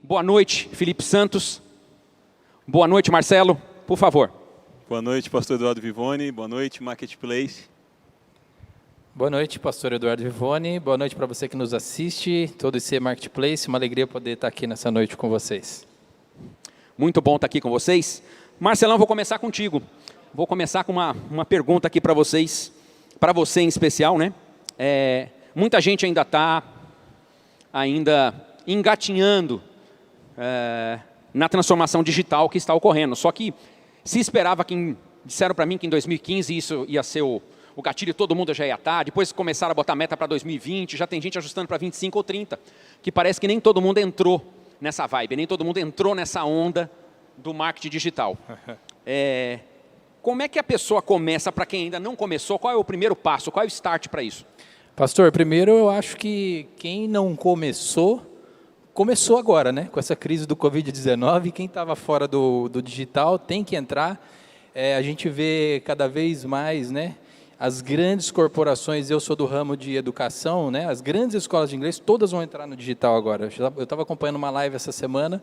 Boa noite, Felipe Santos. Boa noite, Marcelo. Por favor. Boa noite, pastor Eduardo Vivone. Boa noite, Marketplace. Boa noite, pastor Eduardo Vivone. Boa noite para você que nos assiste, todo esse Marketplace. Uma alegria poder estar aqui nessa noite com vocês. Muito bom estar aqui com vocês. Marcelão, vou começar contigo. Vou começar com uma pergunta aqui para vocês, para você em especial, né? Muita gente ainda está engatinhando na transformação digital que está ocorrendo. Só que se esperava disseram para mim que em 2015 isso ia ser o gatilho, todo mundo já ia estar. Depois começaram a botar meta para 2020, já tem gente ajustando para 25 ou 30, que parece que nem todo mundo entrou nessa vibe, nem todo mundo entrou nessa onda do marketing digital. Como é que a pessoa começa, para quem ainda não começou, qual é o primeiro passo, qual é o start para isso? Pastor, primeiro eu acho que quem não começou agora, né? Com essa crise do Covid-19, quem estava fora do digital tem que entrar. A gente vê cada vez mais, né? As grandes corporações, eu sou do ramo de educação, né? As grandes escolas de inglês, todas vão entrar no digital agora. Eu estava acompanhando uma live essa semana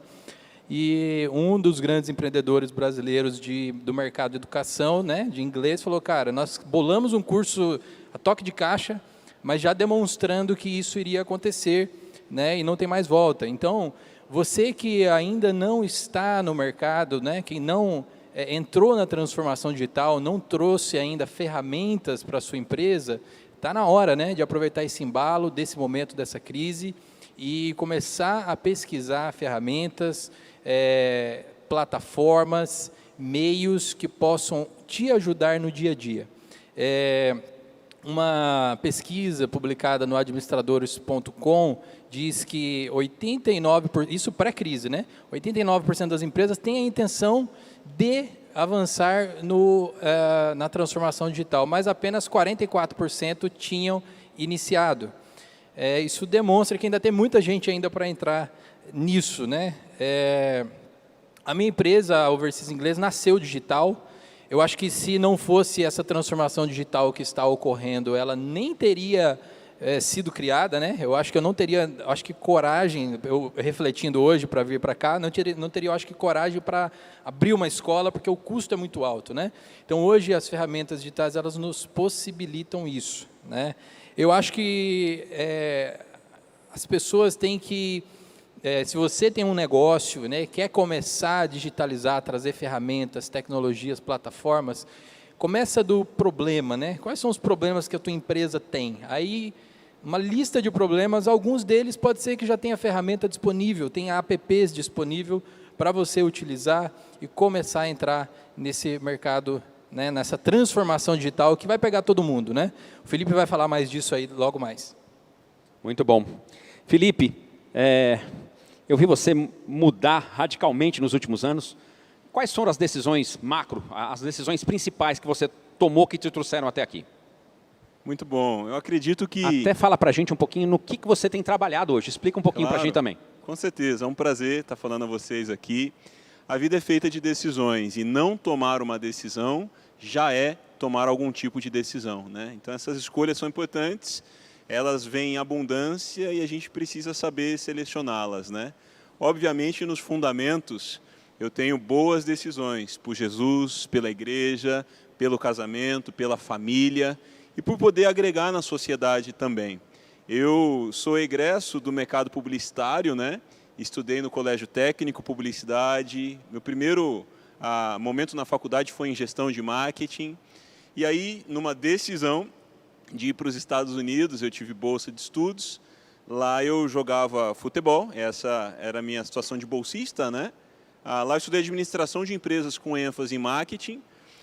e um dos grandes empreendedores brasileiros do mercado de educação, né? De inglês, falou, cara, nós bolamos um curso a toque de caixa, mas já demonstrando que isso iria acontecer, né? E não tem mais volta. Então, você que ainda não está no mercado, né? Que não entrou na transformação digital, não trouxe ainda ferramentas para a sua empresa, está na hora, né? De aproveitar esse embalo, desse momento, dessa crise, e começar a pesquisar ferramentas, plataformas, meios que possam te ajudar no dia a dia. Uma pesquisa publicada no administradores.com diz que 89%, isso pré-crise, né? 89% das empresas têm a intenção de avançar na transformação digital, mas apenas 44% tinham iniciado. Isso demonstra que ainda tem muita gente ainda para entrar nisso, né? A minha empresa, a Overseas Inglês, nasceu digital. Eu acho que se não fosse essa transformação digital que está ocorrendo, ela nem teria sido criada, né? Eu acho que eu não teria, acho que coragem, eu refletindo hoje para vir para cá, não teria, eu acho que coragem para abrir uma escola, porque o custo é muito alto, né? Então hoje as ferramentas digitais, elas nos possibilitam isso, né? Eu acho que as pessoas têm que, se você tem um negócio, né, quer começar a digitalizar, trazer ferramentas, tecnologias, plataformas, começa do problema, né? Quais são os problemas que a tua empresa tem? Aí, uma lista de problemas, alguns deles pode ser que já tenha ferramenta disponível, tenha apps disponível para você utilizar e começar a entrar nesse mercado, né, nessa transformação digital que vai pegar todo mundo, né? O Felipe vai falar mais disso aí logo mais. Muito bom. Felipe, eu vi você mudar radicalmente nos últimos anos. Quais foram as decisões macro, as decisões principais que você tomou que te trouxeram até aqui? Muito bom. Eu acredito que... Até fala para a gente um pouquinho no que você tem trabalhado hoje. Explica um pouquinho para a gente também. Com certeza. É um prazer estar falando a vocês aqui. A vida é feita de decisões e não tomar uma decisão já é tomar algum tipo de decisão, né? Então, essas escolhas são importantes, elas vêm em abundância e a gente precisa saber selecioná-las, né? Obviamente, nos fundamentos, eu tenho boas decisões por Jesus, pela igreja, pelo casamento, pela família e por poder agregar na sociedade também. Eu sou egresso do mercado publicitário, né? Estudei no Colégio Técnico, Publicidade. Meu primeiro momento na faculdade foi em Gestão de Marketing. E aí, numa decisão de ir para os Estados Unidos, eu tive bolsa de estudos. Lá eu jogava futebol, essa era a minha situação de bolsista, né? Lá eu estudei administração de empresas com ênfase em marketing,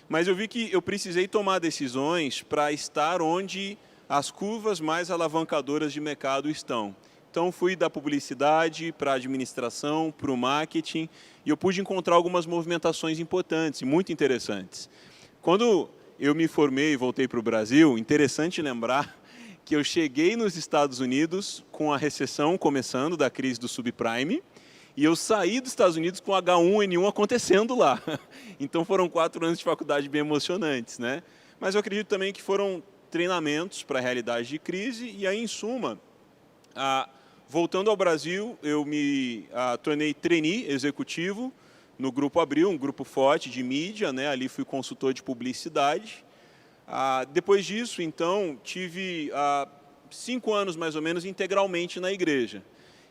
mas eu vi que eu precisei tomar decisões para estar onde as curvas mais alavancadoras de mercado estão. Então, fui da publicidade para a administração, para o marketing, e eu pude encontrar algumas movimentações importantes e muito interessantes. Quando eu me formei e voltei para o Brasil, interessante lembrar que eu cheguei nos Estados Unidos com a recessão começando da crise do subprime, e eu saí dos Estados Unidos com H1N1 acontecendo lá. Então, foram 4 anos de faculdade bem emocionantes, né? Mas eu acredito também que foram treinamentos para a realidade de crise, e aí, em suma, voltando ao Brasil, eu me tornei trainee executivo no Grupo Abril, um grupo forte de mídia, né? Ali fui consultor de publicidade. Depois disso, então, tive 5 anos mais ou menos integralmente na igreja.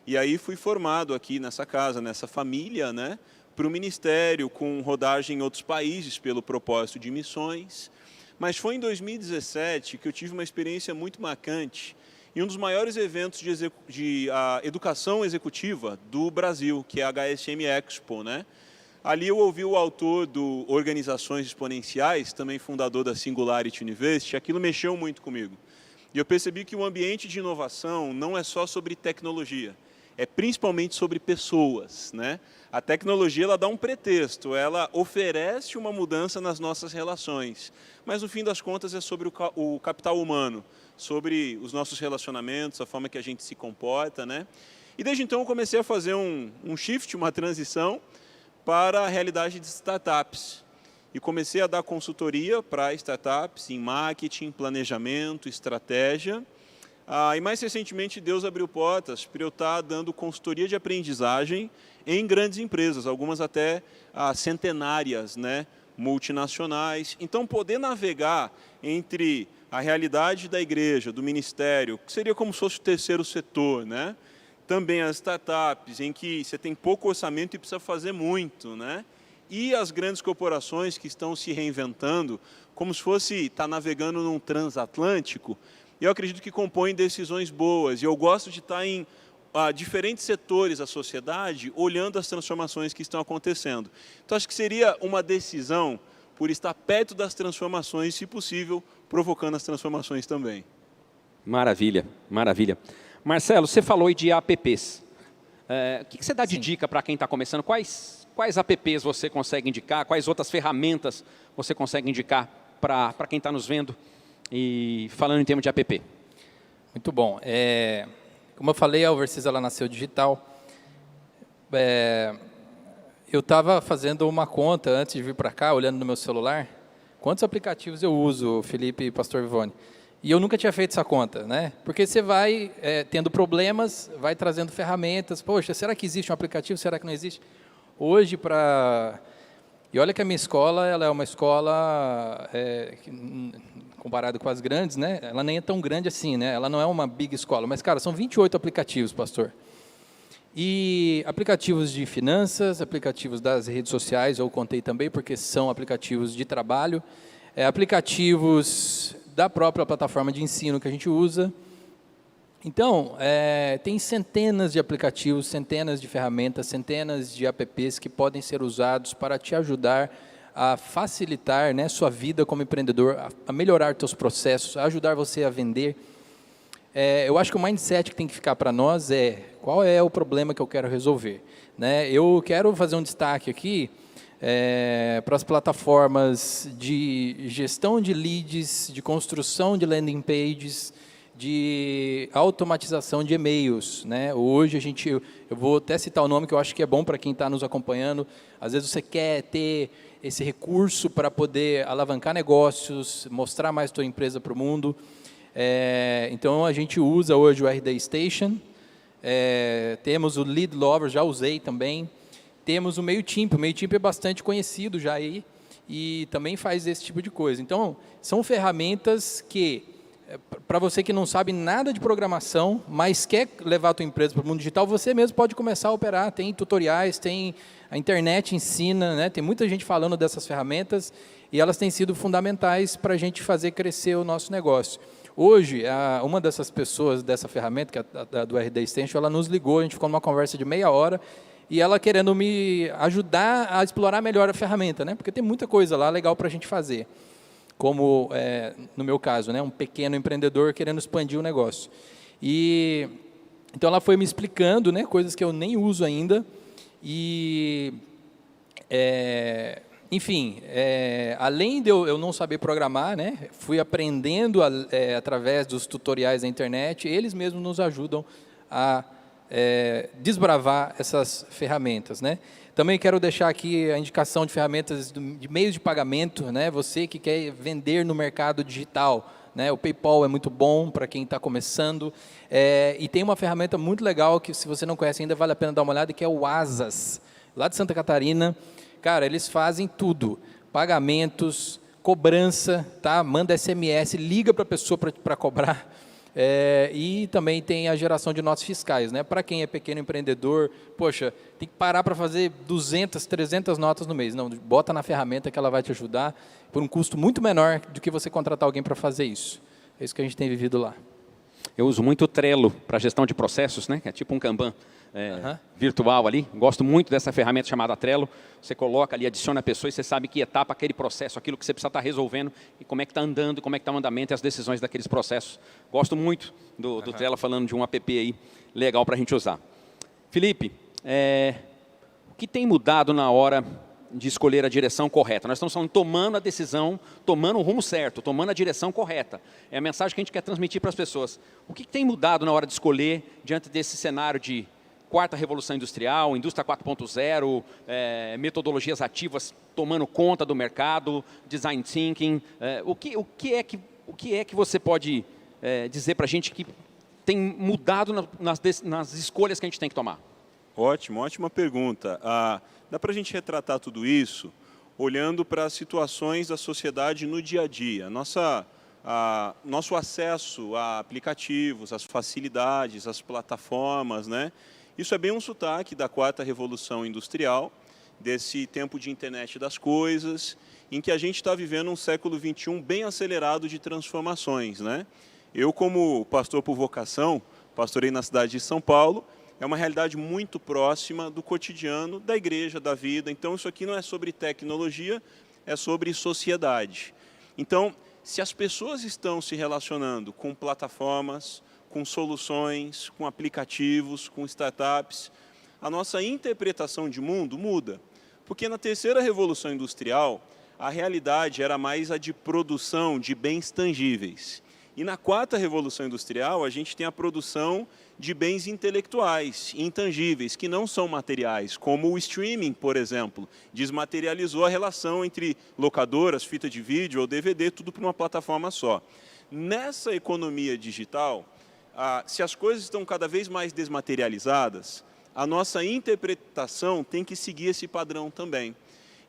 E aí fui formado aqui nessa casa, nessa família, né? Para o ministério, com rodagem em outros países pelo propósito de missões. Mas foi em 2017 que eu tive uma experiência muito marcante em um dos maiores eventos de educação executiva do Brasil, que é a HSM Expo, né? Ali eu ouvi o autor do Organizações Exponenciais, também fundador da Singularity University, aquilo mexeu muito comigo. E eu percebi que o ambiente de inovação não é só sobre tecnologia, é principalmente sobre pessoas, né? A tecnologia ela dá um pretexto, ela oferece uma mudança nas nossas relações, mas no fim das contas é sobre o capital humano, sobre os nossos relacionamentos, a forma que a gente se comporta, né? E desde então eu comecei a fazer um shift, uma transição para a realidade de startups. E comecei a dar consultoria para startups em marketing, planejamento, estratégia. E mais recentemente Deus abriu portas para eu estar dando consultoria de aprendizagem em grandes empresas, algumas até centenárias, né, multinacionais. Então poder navegar entre a realidade da igreja, do ministério, que seria como se fosse o terceiro setor, né? Também as startups, em que você tem pouco orçamento e precisa fazer muito, né? E as grandes corporações que estão se reinventando, como se fosse estar navegando num transatlântico, eu acredito que compõem decisões boas. E eu gosto de estar em diferentes setores da sociedade, olhando as transformações que estão acontecendo. Então, acho que seria uma decisão por estar perto das transformações, se possível, provocando as transformações também. Maravilha, maravilha. Marcelo, você falou aí de apps. O que você dá de dica para quem está começando? Quais apps você consegue indicar? Quais outras ferramentas você consegue indicar para quem está nos vendo? E falando em termos de app. Muito bom. Como eu falei, a Overseas ela nasceu digital. Eu estava fazendo uma conta antes de vir para cá, olhando no meu celular. Quantos aplicativos eu uso, Felipe e Pastor Vivone? E eu nunca tinha feito essa conta, né? Porque você vai tendo problemas, vai trazendo ferramentas. Poxa, será que existe um aplicativo? Será que não existe? Hoje, E olha que a minha escola, ela é uma escola, comparado com as grandes, né? Ela nem é tão grande assim, né? Ela não é uma big escola. Mas, cara, são 28 aplicativos, pastor. E aplicativos de finanças, aplicativos das redes sociais, eu contei também, porque são aplicativos de trabalho. Aplicativos da própria plataforma de ensino que a gente usa. Então, tem centenas de aplicativos, centenas de ferramentas, centenas de apps que podem ser usados para te ajudar a facilitar, né, sua vida como empreendedor, a melhorar seus processos, a ajudar você a vender. Eu acho que o mindset que tem que ficar para nós qual é o problema que eu quero resolver, né? Eu quero fazer um destaque aqui para as plataformas de gestão de leads, de construção de landing pages, de automatização de e-mails, né? Hoje eu vou até citar o nome que eu acho que é bom para quem está nos acompanhando. Às vezes você quer ter esse recurso para poder alavancar negócios, mostrar mais a tua empresa para o mundo. Então a gente usa hoje o RD Station, temos o Lead Lover, já usei também. Temos o MailChimp é bastante conhecido já aí e também faz esse tipo de coisa. Então, são ferramentas que, para você que não sabe nada de programação, mas quer levar a tua empresa para o mundo digital, você mesmo pode começar a operar. Tem tutoriais, a internet ensina, né? Tem muita gente falando dessas ferramentas e elas têm sido fundamentais para a gente fazer crescer o nosso negócio. Hoje, uma dessas pessoas dessa ferramenta, que é a do RD Station, ela nos ligou, a gente ficou numa conversa de meia hora, e ela querendo me ajudar a explorar melhor a ferramenta, né? Porque tem muita coisa lá legal para a gente fazer. Como, no meu caso, né? Um pequeno empreendedor querendo expandir o negócio. Então, ela foi me explicando, né? Coisas que eu nem uso ainda. Enfim, além de eu não saber programar, né? Fui aprendendo através dos tutoriais da internet. Eles mesmos nos ajudam a desbravar essas ferramentas, né? Também quero deixar aqui a indicação de ferramentas de meios de pagamento, né? Você que quer vender no mercado digital, né? O PayPal é muito bom para quem está começando. E tem uma ferramenta muito legal que, se você não conhece ainda, vale a pena dar uma olhada, que é o Asas, lá de Santa Catarina. Cara, eles fazem tudo. Pagamentos, cobrança, tá? Manda SMS, liga para a pessoa para cobrar. E também tem a geração de notas fiscais, né? Para quem é pequeno empreendedor, poxa, tem que parar para fazer 200, 300 notas no mês. Não, bota na ferramenta que ela vai te ajudar por um custo muito menor do que você contratar alguém para fazer isso. É isso que a gente tem vivido lá. Eu uso muito o Trello para gestão de processos, né? Que é tipo um Kanban virtual ali. Gosto muito dessa ferramenta chamada Trello. Você coloca ali, adiciona a pessoa e você sabe que etapa aquele processo, aquilo que você precisa estar resolvendo e como é que está andando, como é que está o andamento e as decisões daqueles processos. Gosto muito do Trello, falando de um app aí legal para a gente usar. Felipe, o que tem mudado na hora de escolher a direção correta? Nós estamos falando tomando a decisão, tomando o rumo certo, tomando a direção correta. É a mensagem que a gente quer transmitir para as pessoas. O que tem mudado na hora de escolher diante desse cenário de quarta revolução industrial, indústria 4.0, metodologias ativas tomando conta do mercado, design thinking? O que é que você pode dizer para a gente que tem mudado nas escolhas que a gente tem que tomar? Ótimo, ótima pergunta. Dá para a gente retratar tudo isso olhando para as situações da sociedade no dia a dia. Nosso acesso a aplicativos, as facilidades, as plataformas, né? Isso é bem um sotaque da quarta revolução industrial, desse tempo de internet das coisas, em que a gente está vivendo um século XXI bem acelerado de transformações, né? Eu, como pastor por vocação, pastorei na cidade de São Paulo. É uma realidade muito próxima do cotidiano da igreja, da vida. Então, isso aqui não é sobre tecnologia, é sobre sociedade. Então, se as pessoas estão se relacionando com plataformas, com soluções, com aplicativos, com startups, a nossa interpretação de mundo muda. Porque na terceira revolução industrial, a realidade era mais a de produção de bens tangíveis. E na quarta revolução industrial, a gente tem a produção de bens intelectuais, intangíveis, que não são materiais, como o streaming, por exemplo, desmaterializou a relação entre locadoras, fita de vídeo ou DVD, tudo para uma plataforma só. Nessa economia digital, se as coisas estão cada vez mais desmaterializadas, a nossa interpretação tem que seguir esse padrão também.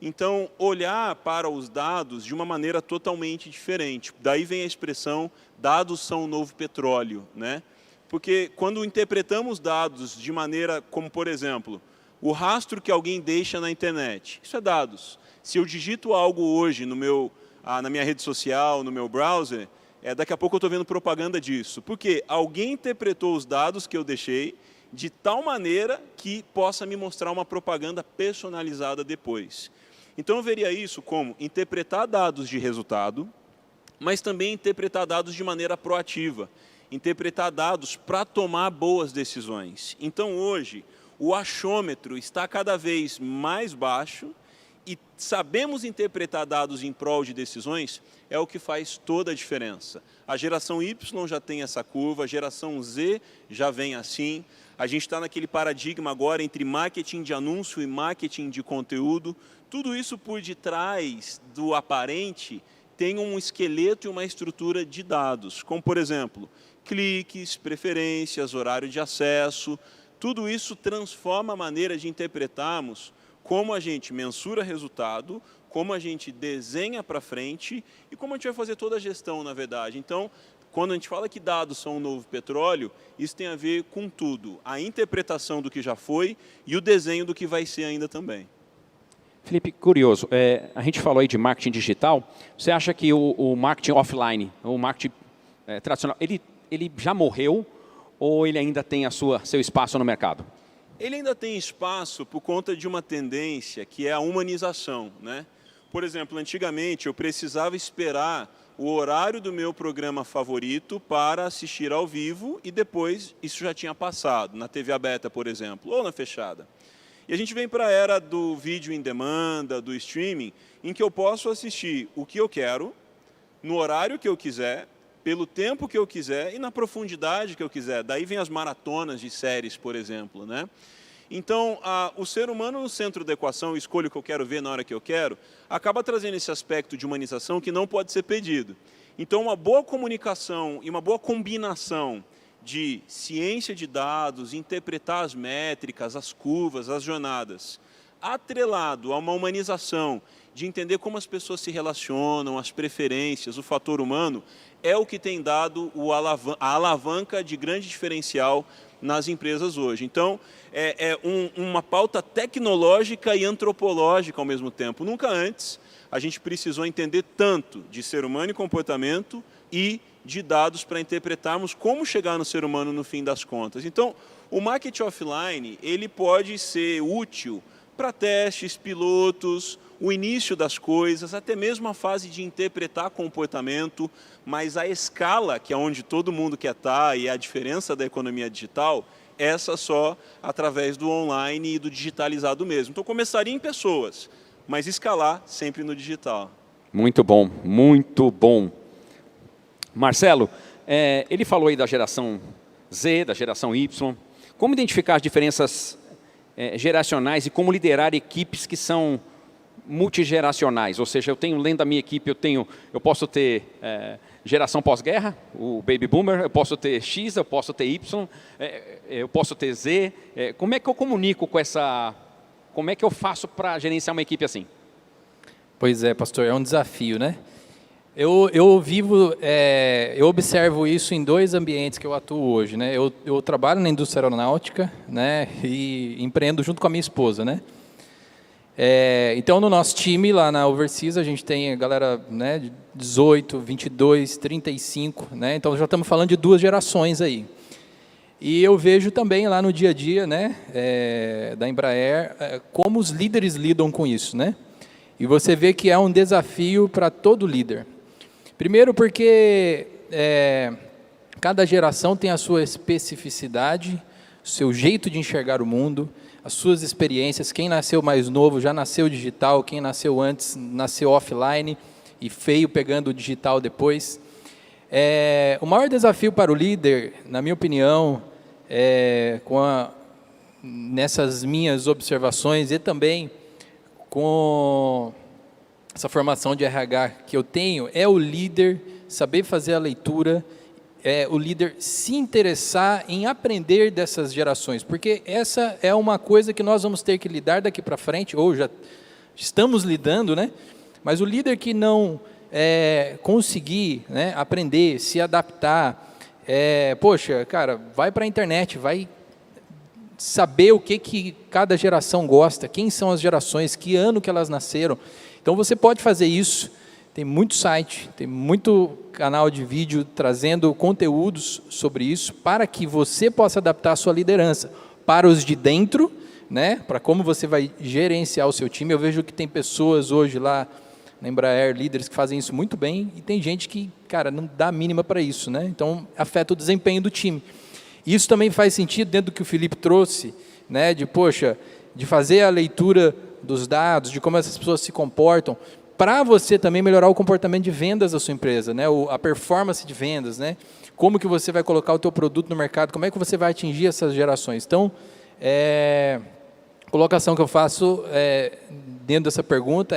Então, olhar para os dados de uma maneira totalmente diferente. Daí vem a expressão, dados são o novo petróleo, né? Porque quando interpretamos dados de maneira como, por exemplo, o rastro que alguém deixa na internet, isso é dados. Se eu digito algo hoje na minha rede social, no meu browser, daqui a pouco eu estou vendo propaganda disso. Porque alguém interpretou os dados que eu deixei de tal maneira que possa me mostrar uma propaganda personalizada depois. Então, eu veria isso como interpretar dados de resultado, mas também interpretar dados de maneira proativa, interpretar dados para tomar boas decisões. Então, hoje, o achômetro está cada vez mais baixo e sabemos interpretar dados em prol de decisões é o que faz toda a diferença. A geração Y já tem essa curva, a geração Z já vem assim. A gente está naquele paradigma agora entre marketing de anúncio e marketing de conteúdo. Tudo isso por detrás do aparente tem um esqueleto e uma estrutura de dados, como, por exemplo, cliques, preferências, horário de acesso. Tudo isso transforma a maneira de interpretarmos como a gente mensura resultado, como a gente desenha para frente e como a gente vai fazer toda a gestão, na verdade. Então, quando a gente fala que dados são o novo petróleo, isso tem a ver com tudo. A interpretação do que já foi e o desenho do que vai ser ainda também. Felipe, curioso, a gente falou aí de marketing digital. Você acha que o marketing offline, o marketing tradicional, ele já morreu ou ele ainda tem seu espaço no mercado? Ele ainda tem espaço por conta de uma tendência que é a humanização, né? Por exemplo, antigamente eu precisava esperar o horário do meu programa favorito para assistir ao vivo e depois isso já tinha passado, na TV aberta, por exemplo, ou na fechada. E a gente vem para a era do vídeo em demanda, do streaming, em que eu posso assistir o que eu quero, no horário que eu quiser, pelo tempo que eu quiser e na profundidade que eu quiser. Daí vem as maratonas de séries, por exemplo, né? Então, o ser humano no centro da equação, escolho o que eu quero ver na hora que eu quero, acaba trazendo esse aspecto de humanização que não pode ser pedido. Então, uma boa comunicação e uma boa combinação de ciência de dados, interpretar as métricas, as curvas, as jornadas, atrelado a uma humanização, de entender como as pessoas se relacionam, as preferências, o fator humano, é o que tem dado a alavanca de grande diferencial nas empresas hoje. Então, uma pauta tecnológica e antropológica ao mesmo tempo. Nunca antes a gente precisou entender tanto de ser humano e comportamento e de dados para interpretarmos como chegar no ser humano no fim das contas. Então, o marketing offline ele pode ser útil para testes, pilotos, o início das coisas, até mesmo a fase de interpretar comportamento, mas a escala, que é onde todo mundo quer estar e é a diferença da economia digital, essa só através do online e do digitalizado mesmo. Então, começaria em pessoas, mas escalar sempre no digital. Muito bom, muito bom. Marcelo, ele falou aí da geração Z, da geração Y. Como identificar as diferenças geracionais e como liderar equipes que são multigeracionais? Ou seja, eu tenho dentro da minha equipe, eu posso ter geração pós-guerra, o Baby Boomer, eu posso ter X, eu posso ter Y, eu posso ter Z. Como é que eu comunico com essa... Como é que eu faço para gerenciar uma equipe assim? Pois é, pastor, é um desafio, né? Eu observo isso em 2 ambientes que eu atuo hoje, né? Eu trabalho na indústria aeronáutica, né? E empreendo junto com a minha esposa, né? Então, no nosso time, lá na Overseas, a gente tem a galera, né, de 18, 22, 35, né? Então, já estamos falando de 2 gerações aí. E eu vejo também lá no dia a dia, né, da Embraer, como os líderes lidam com isso, né? E você vê que é um desafio para todo líder. Primeiro porque cada geração tem a sua especificidade, o seu jeito de enxergar o mundo, as suas experiências. Quem nasceu mais novo já nasceu digital, quem nasceu antes nasceu offline e veio pegando o digital depois. O maior desafio para o líder, na minha opinião, nessas minhas observações e também com essa formação de RH que eu tenho, é o líder saber fazer a leitura, o líder se interessar em aprender dessas gerações, porque essa é uma coisa que nós vamos ter que lidar daqui para frente, ou já estamos lidando, né? Mas o líder que não conseguir, né, aprender, se adaptar, poxa, cara, vai para a internet, vai saber o que cada geração gosta, quem são as gerações, que ano que elas nasceram. Então você pode fazer isso, tem muito site, tem muito canal de vídeo trazendo conteúdos sobre isso, para que você possa adaptar a sua liderança para os de dentro, né, para como você vai gerenciar o seu time. Eu vejo que tem pessoas hoje lá na Embraer, líderes que fazem isso muito bem, e tem gente que, cara, não dá a mínima para isso, né? Então afeta o desempenho do time. Isso também faz sentido dentro do que o Felipe trouxe, né, de fazer a leitura dos dados, de como essas pessoas se comportam, para você também melhorar o comportamento de vendas da sua empresa, né, a performance de vendas, né, como que você vai colocar o teu produto no mercado, como é que você vai atingir essas gerações. Então, a colocação que eu faço dentro dessa pergunta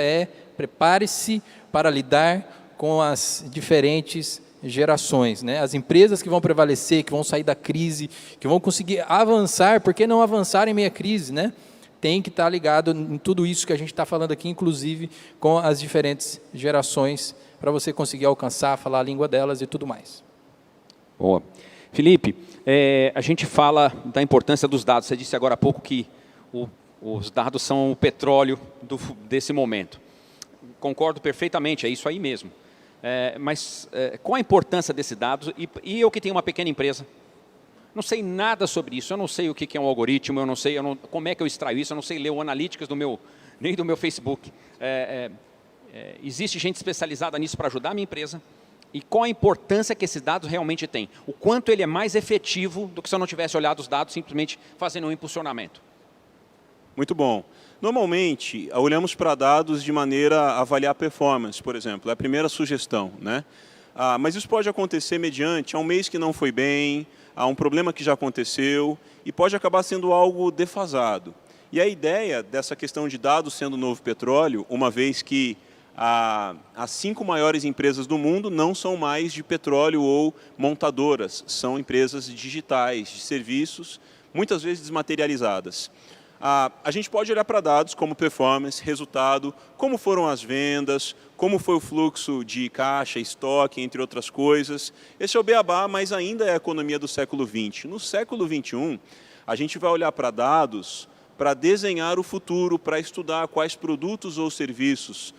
prepare-se para lidar com as diferentes gerações, né? As empresas que vão prevalecer, que vão sair da crise, que vão conseguir avançar. Por que não avançar em meio à crise, né? Tem que estar ligado em tudo isso que a gente está falando aqui, inclusive com as diferentes gerações, para você conseguir alcançar, falar a língua delas e tudo mais. Boa. Felipe, a gente fala da importância dos dados. Você disse agora há pouco que os dados são o petróleo desse momento. Concordo perfeitamente, é isso aí mesmo. Mas qual a importância desses dados? E eu que tenho uma pequena empresa, não sei nada sobre isso, eu não sei o que é um algoritmo, eu não sei como é que eu extraio isso, eu não sei ler o Analytics nem do meu Facebook. Existe gente especializada nisso para ajudar a minha empresa? E qual a importância que esses dados realmente têm? O quanto ele é mais efetivo do que se eu não tivesse olhado os dados, simplesmente fazendo um impulsionamento? Muito bom. Normalmente, olhamos para dados de maneira a avaliar a performance, por exemplo. É a primeira sugestão, né? Mas isso pode acontecer mediante a um mês que não foi bem, a um problema que já aconteceu, e pode acabar sendo algo defasado. E a ideia dessa questão de dados sendo o novo petróleo, uma vez que as 5 maiores empresas do mundo não são mais de petróleo ou montadoras, são empresas digitais, de serviços, muitas vezes desmaterializadas. A gente pode olhar para dados como performance, resultado, como foram as vendas, como foi o fluxo de caixa, estoque, entre outras coisas. Esse é o beabá, mas ainda é a economia do século XX. No século XXI, a gente vai olhar para dados para desenhar o futuro, para estudar quais produtos ou serviços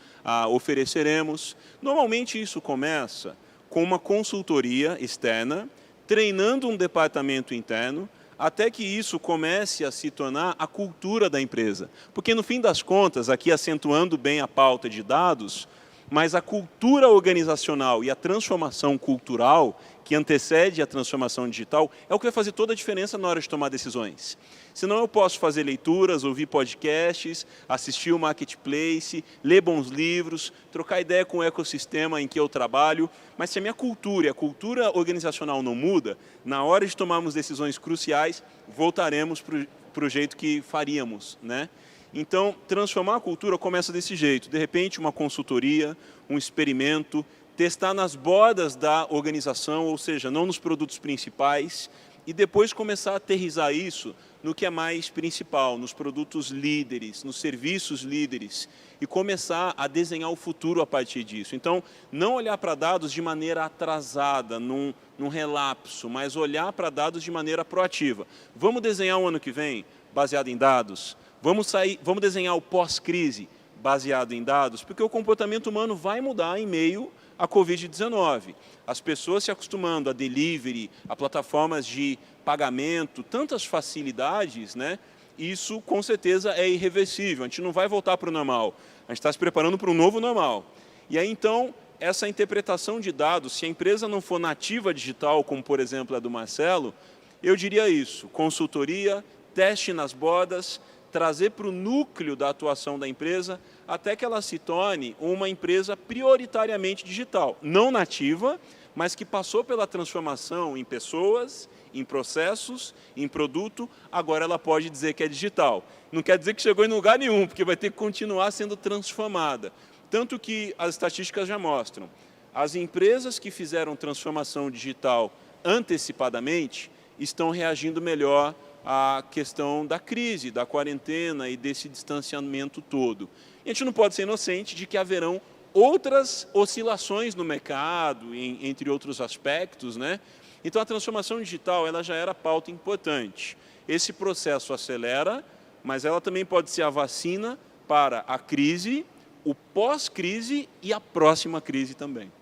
ofereceremos. Normalmente isso começa com uma consultoria externa, treinando um departamento interno, até que isso comece a se tornar a cultura da empresa. Porque, no fim das contas, aqui acentuando bem a pauta de dados, mas a cultura organizacional e a transformação cultural que antecede a transformação digital é o que vai fazer toda a diferença na hora de tomar decisões. Senão eu posso fazer leituras, ouvir podcasts, assistir o marketplace, ler bons livros, trocar ideia com o ecossistema em que eu trabalho, mas se a minha cultura e a cultura organizacional não muda, na hora de tomarmos decisões cruciais, voltaremos para o jeito que faríamos, né? Então, transformar a cultura começa desse jeito. De repente, uma consultoria, um experimento, testar nas bordas da organização, ou seja, não nos produtos principais, e depois começar a aterrissar isso no que é mais principal, nos produtos líderes, nos serviços líderes, e começar a desenhar o futuro a partir disso. Então, não olhar para dados de maneira atrasada, num relapso, mas olhar para dados de maneira proativa. Vamos desenhar o ano que vem baseado em dados? Vamos desenhar o pós-crise baseado em dados? Porque o comportamento humano vai mudar em meio à Covid-19. As pessoas se acostumando a delivery, a plataformas de pagamento, tantas facilidades, né? Isso com certeza é irreversível. A gente não vai voltar para o normal. A gente está se preparando para um novo normal. E aí, então, essa interpretação de dados, se a empresa não for nativa digital, como por exemplo a do Marcelo, eu diria isso: consultoria, teste nas bordas, trazer para o núcleo da atuação da empresa até que ela se torne uma empresa prioritariamente digital. Não nativa, mas que passou pela transformação em pessoas, em processos, em produto, agora ela pode dizer que é digital. Não quer dizer que chegou em lugar nenhum, porque vai ter que continuar sendo transformada. Tanto que as estatísticas já mostram. As empresas que fizeram transformação digital antecipadamente estão reagindo melhor a questão da crise, da quarentena e desse distanciamento todo. E a gente não pode ser inocente de que haverão outras oscilações no mercado, entre outros aspectos, né? Então, a transformação digital ela já era pauta importante. Esse processo acelera, mas ela também pode ser a vacina para a crise, o pós-crise e a próxima crise também.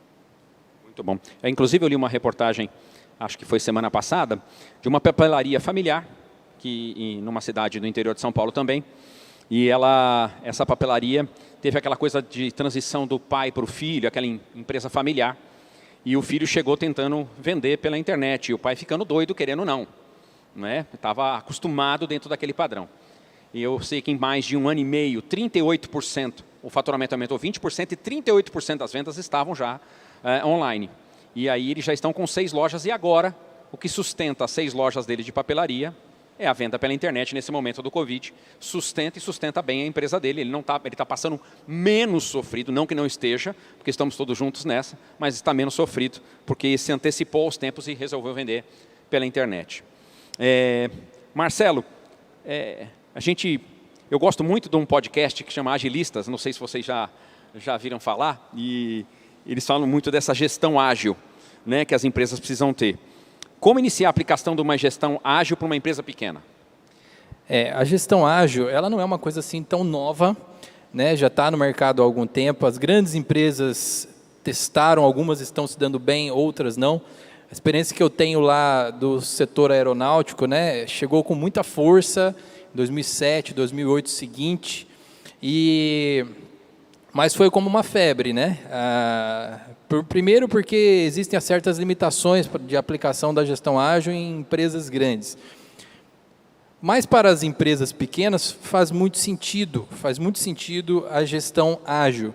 Muito bom. Inclusive, eu li uma reportagem, acho que foi semana passada, de uma papelaria familiar, numa cidade do interior de São Paulo também, e essa papelaria teve aquela coisa de transição do pai para o filho, aquela empresa familiar, e o filho chegou tentando vender pela internet, e o pai ficando doido, querendo não, né? Estava acostumado dentro daquele padrão. E eu sei que em mais de 1 ano e meio, 38%, o faturamento aumentou 20% e 38% das vendas estavam já online. E aí eles já estão com 6 lojas, e agora o que sustenta as 6 lojas dele de papelaria é a venda pela internet nesse momento do Covid. Sustenta bem a empresa dele. Ele está passando menos sofrido, não que não esteja, porque estamos todos juntos nessa, mas está menos sofrido, porque se antecipou aos tempos e resolveu vender pela internet. Marcelo, eu gosto muito de um podcast que chama Agilistas, não sei se vocês já viram falar, e eles falam muito dessa gestão ágil, né, que as empresas precisam ter. Como iniciar a aplicação de uma gestão ágil para uma empresa pequena? A gestão ágil, ela não é uma coisa assim tão nova, né? Já está no mercado há algum tempo. As grandes empresas testaram, algumas estão se dando bem, outras não. A experiência que eu tenho lá do setor aeronáutico, né, chegou com muita força em 2007, 2008 seguinte, mas foi como uma febre, né? Primeiro porque existem certas limitações de aplicação da gestão ágil em empresas grandes. Mas para as empresas pequenas faz muito sentido a gestão ágil.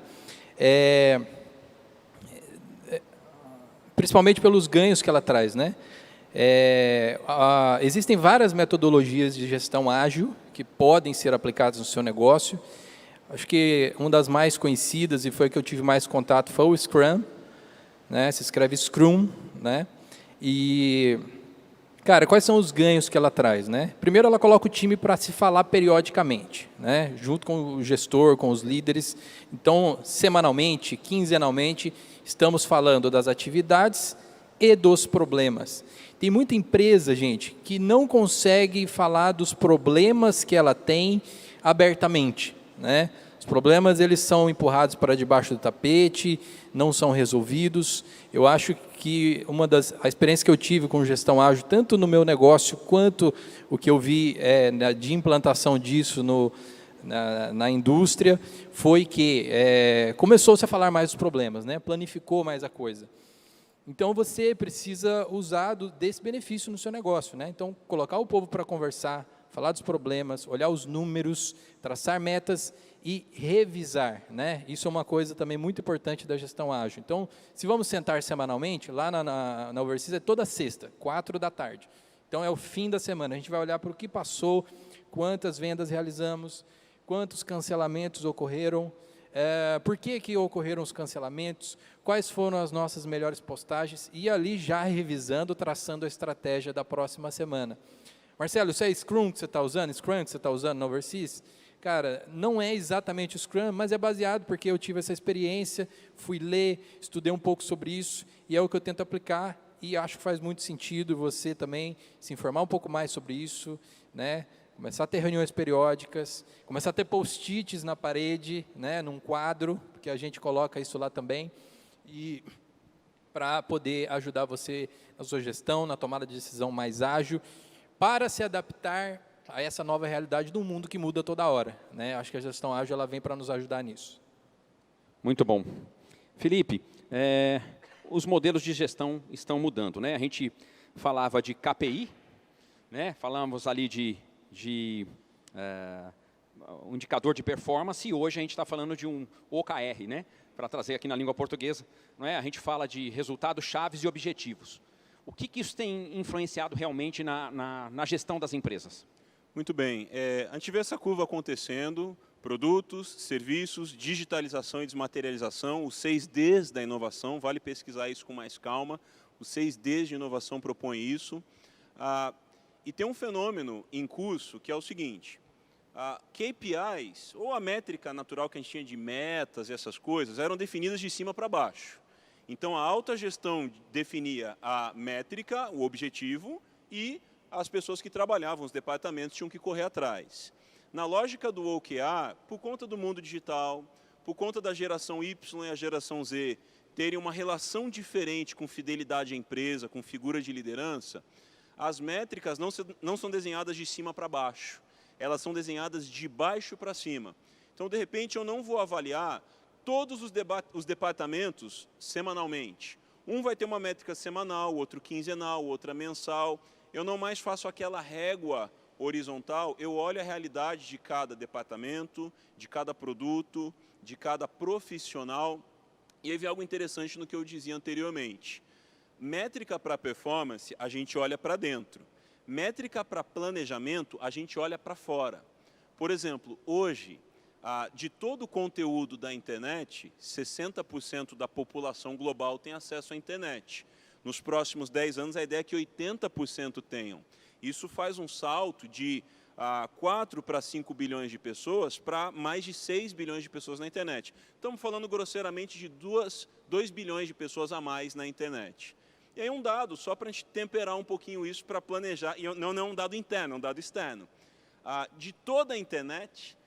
Principalmente pelos ganhos que ela traz, né? Existem várias metodologias de gestão ágil que podem ser aplicadas no seu negócio. Acho que uma das mais conhecidas e foi que eu tive mais contato foi o Scrum, né? Se escreve Scrum, né? E, cara, quais são os ganhos que ela traz, né? Primeiro, ela coloca o time para se falar periodicamente, né? Junto com o gestor, com os líderes. Então, semanalmente, quinzenalmente, estamos falando das atividades e dos problemas. Tem muita empresa, gente, que não consegue falar dos problemas que ela tem abertamente, né? Os problemas, eles são empurrados para debaixo do tapete, não são resolvidos. Eu acho que a experiência que eu tive com gestão ágil, tanto no meu negócio, quanto o que eu vi de implantação disso na indústria, foi que começou-se a falar mais dos problemas, né? Planificou mais a coisa. Então, você precisa usar desse benefício no seu negócio, né? Então, colocar o povo para conversar, falar dos problemas, olhar os números, traçar metas e revisar, né? Isso é uma coisa também muito importante da gestão ágil. Então, se vamos sentar semanalmente, lá na Overseas é toda sexta, 16h. Então, é o fim da semana. A gente vai olhar para o que passou, quantas vendas realizamos, quantos cancelamentos ocorreram, por que ocorreram os cancelamentos, quais foram as nossas melhores postagens, e ali já revisando, traçando a estratégia da próxima semana. Marcelo, isso é Scrum que você está usando? Scrum que você está usando na Overseas? Cara, não é exatamente o Scrum, mas é baseado porque eu tive essa experiência, fui ler, estudei um pouco sobre isso, e é o que eu tento aplicar, e acho que faz muito sentido você também se informar um pouco mais sobre isso, né? Começar a ter reuniões periódicas, começar a ter post-its na parede, né, num quadro, porque a gente coloca isso lá também, e para poder ajudar você na sua gestão, na tomada de decisão mais ágil, para se adaptar a essa nova realidade do mundo que muda toda hora, né? Acho que a gestão ágil ela vem para nos ajudar nisso. Muito bom. Felipe, os modelos de gestão estão mudando, né? A gente falava de KPI, né? Falamos ali de um indicador de performance, e hoje a gente está falando de um OKR, né? Para trazer aqui na língua portuguesa, não é? A gente fala de resultados chaves e objetivos. O que isso tem influenciado realmente na gestão das empresas? Muito bem. A gente vê essa curva acontecendo, produtos, serviços, digitalização e desmaterialização, os 6Ds da inovação, vale pesquisar isso com mais calma, os 6Ds de inovação propõem isso. E tem um fenômeno em curso que é o seguinte, KPIs, ou a métrica natural que a gente tinha de metas e essas coisas, eram definidas de cima para baixo. Então, a alta gestão definia a métrica, o objetivo, e as pessoas que trabalhavam, os departamentos, tinham que correr atrás. Na lógica do OKR, por conta do mundo digital, por conta da geração Y e a geração Z terem uma relação diferente com fidelidade à empresa, com figura de liderança, as métricas não são desenhadas de cima para baixo, elas são desenhadas de baixo para cima. Então, de repente, eu não vou avaliar todos os departamentos semanalmente. Um vai ter uma métrica semanal, outro quinzenal, outra mensal. Eu não mais faço aquela régua horizontal, eu olho a realidade de cada departamento, de cada produto, de cada profissional. E aí vem algo interessante no que eu dizia anteriormente. Métrica para performance, a gente olha para dentro. Métrica para planejamento, a gente olha para fora. Por exemplo, hoje, de todo o conteúdo da internet, 60% da população global tem acesso à internet. Nos próximos 10 anos, a ideia é que 80% tenham. Isso faz um salto de 4 para 5 bilhões de pessoas para mais de 6 bilhões de pessoas na internet. Estamos falando grosseiramente de 2 bilhões de pessoas a mais na internet. E aí um dado, só para a gente temperar um pouquinho isso para planejar, e não é um dado interno, é um dado externo. De toda a internet,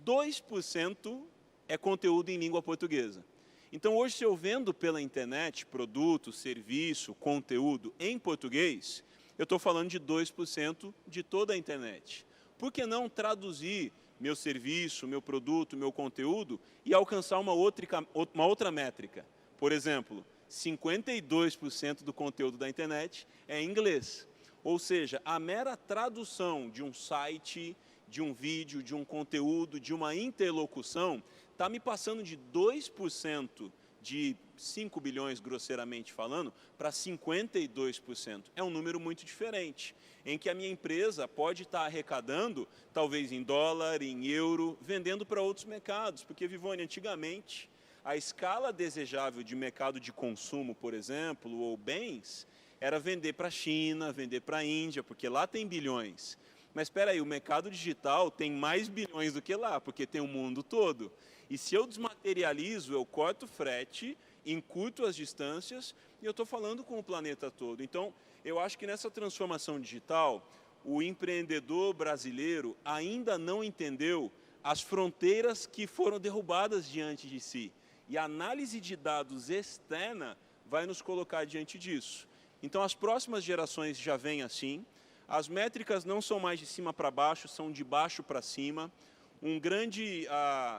2% é conteúdo em língua portuguesa. Então, hoje, se eu vendo pela internet produto, serviço, conteúdo em português, eu estou falando de 2% de toda a internet. Por que não traduzir meu serviço, meu produto, meu conteúdo e alcançar uma outra métrica? Por exemplo, 52% do conteúdo da internet é em inglês. Ou seja, a mera tradução de um site, de um vídeo, de um conteúdo, de uma interlocução, está me passando de 2% de 5 bilhões, grosseiramente falando, para 52%. É um número muito diferente, em que a minha empresa pode estar arrecadando, talvez em dólar, em euro, vendendo para outros mercados. Porque, Vivone, antigamente, a escala desejável de mercado de consumo, por exemplo, ou bens, era vender para a China, vender para a Índia, porque lá tem bilhões. Mas espera aí, o mercado digital tem mais bilhões do que lá, porque tem o mundo todo. E se eu desmaterializo, eu corto o frete, encurto as distâncias e eu estou falando com o planeta todo. Então, eu acho que nessa transformação digital, o empreendedor brasileiro ainda não entendeu as fronteiras que foram derrubadas diante de si. E a análise de dados externa vai nos colocar diante disso. Então, as próximas gerações já vêm assim. As métricas não são mais de cima para baixo, são de baixo para cima. Um grande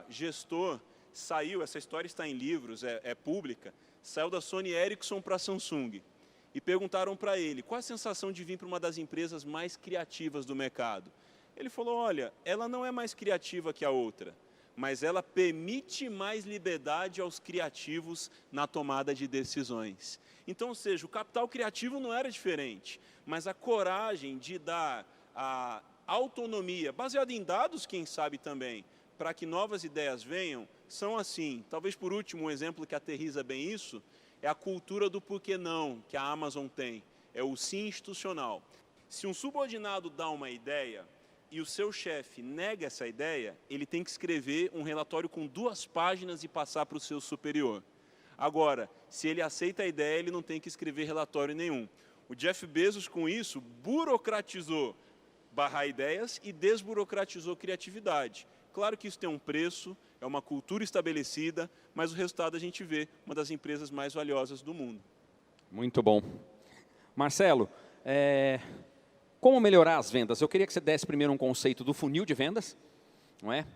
gestor saiu, essa história está em livros, é pública, saiu da Sony Ericsson para a Samsung. E perguntaram para ele, qual a sensação de vir para uma das empresas mais criativas do mercado? Ele falou, olha, ela não é mais criativa que a outra, mas ela permite mais liberdade aos criativos na tomada de decisões. Então, ou seja, o capital criativo não era diferente, mas a coragem de dar a autonomia, baseada em dados, quem sabe também, para que novas ideias venham, são assim. Talvez, por último, um exemplo que aterriza bem isso, é a cultura do porquê não, que a Amazon tem. É o sim institucional. Se um subordinado dá uma ideia e o seu chefe nega essa ideia, ele tem que escrever um relatório com 2 páginas e passar para o seu superior. Agora, se ele aceita a ideia, ele não tem que escrever relatório nenhum. O Jeff Bezos, com isso, burocratizou barrar ideias e desburocratizou criatividade. Claro que isso tem um preço, é uma cultura estabelecida, mas o resultado a gente vê, uma das empresas mais valiosas do mundo. Muito bom. Marcelo, como melhorar as vendas? Eu queria que você desse primeiro um conceito do funil de vendas, não é?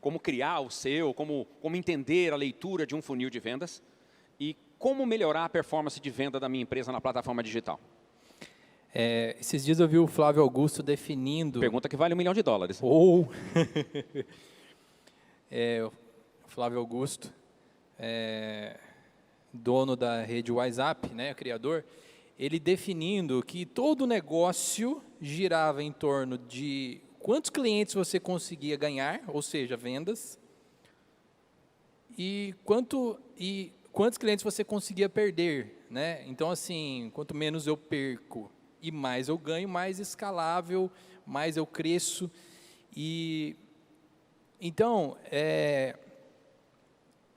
Como criar o seu, como entender a leitura de um funil de vendas e como melhorar a performance de venda da minha empresa na plataforma digital. Esses dias eu vi o Flávio Augusto definindo... Pergunta que vale $1 milhão. Ou... o Flávio Augusto, dono da rede WhatsApp, né, criador, ele definindo que todo negócio girava em torno de quantos clientes você conseguia ganhar, ou seja, vendas, e quantos clientes você conseguia perder, né? Então, assim, quanto menos eu perco e mais eu ganho, mais escalável, mais eu cresço. E então,